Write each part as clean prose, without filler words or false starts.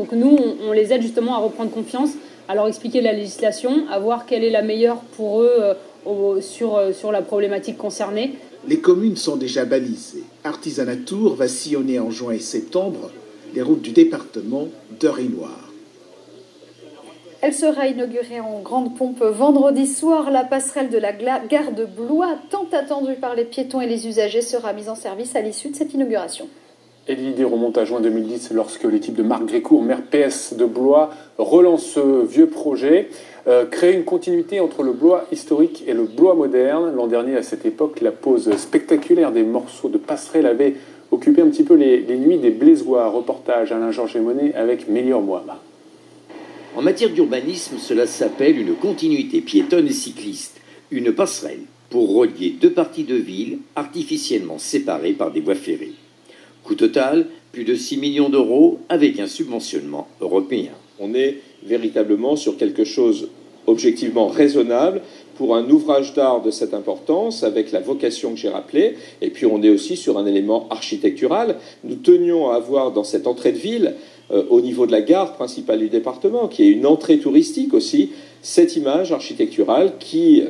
Donc nous, on les aide justement à reprendre confiance, à leur expliquer la législation, à voir quelle est la meilleure pour eux sur la problématique concernée. Les communes sont déjà balisées. Artisanat Tours va sillonner en juin et septembre les routes du département d'Eure-et-Loir. Elle sera inaugurée en grande pompe vendredi soir. La passerelle de la gare de Blois, tant attendue par les piétons et les usagers, sera mise en service à l'issue de cette inauguration. Et l'idée remonte à juin 2010 lorsque l'équipe de Marc Grécourt, maire PS de Blois, relance ce vieux projet, créer une continuité entre le Blois historique et le Blois moderne. L'an dernier, à cette époque, la pose spectaculaire des morceaux de passerelle avait occupé un petit peu les nuits des Blésois. Reportage Alain-Georges Monet avec Mélior Mohamed. En matière d'urbanisme, cela s'appelle une continuité piétonne et cycliste, une passerelle pour relier deux parties de ville artificiellement séparées par des voies ferrées. Coût total, plus de 6 millions d'euros avec un subventionnement européen. On est véritablement sur quelque chose objectivement raisonnable pour un ouvrage d'art de cette importance, avec la vocation que j'ai rappelée, et puis on est aussi sur un élément architectural. Nous tenions à avoir dans cette entrée de ville, au niveau de la gare principale du département, qui est une entrée touristique aussi, cette image architecturale qui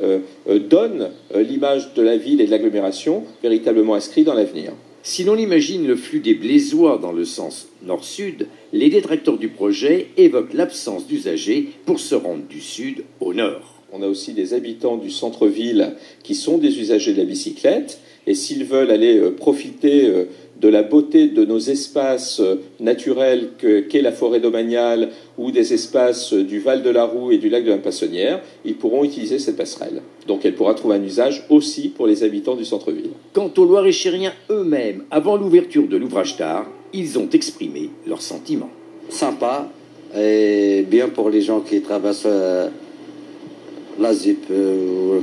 donne l'image de la ville et de l'agglomération véritablement inscrite dans l'avenir. Si l'on imagine le flux des Blésois dans le sens nord-sud, les détracteurs du projet évoquent l'absence d'usagers pour se rendre du sud au nord. On a aussi des habitants du centre-ville qui sont des usagers de la bicyclette, et s'ils veulent aller profiter de la beauté de nos espaces naturels qu'est la forêt domaniale ou des espaces du Val de la Roue et du lac de la Passonnière, ils pourront utiliser cette passerelle. Donc elle pourra trouver un usage aussi pour les habitants du centre-ville. Quant aux Loir-et-Chériens eux-mêmes, avant l'ouverture de l'ouvrage d'art, ils ont exprimé leurs sentiments. Sympa et bien pour les gens qui traversent la ZIP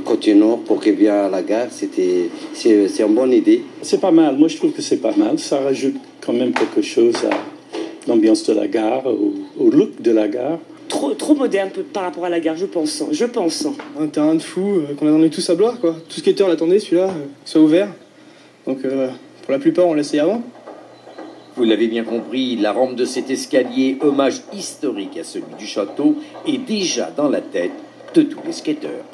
côté nord pour qu'ils viennent à la gare, c'est une bonne idée. C'est pas mal, moi je trouve que c'est pas mal, ça rajoute quand même quelque chose à l'ambiance de la gare, au look de la gare. Trop moderne par rapport à la gare, je pense. Un terrain de fou qu'on attendait tous à Blois, quoi. Tout skateur l'attendait, celui-là, qu'il soit ouvert. Donc pour la plupart on l'a essayé avant. Vous l'avez bien compris, la rampe de cet escalier, hommage historique à celui du château, est déjà dans la tête de tous les skateurs.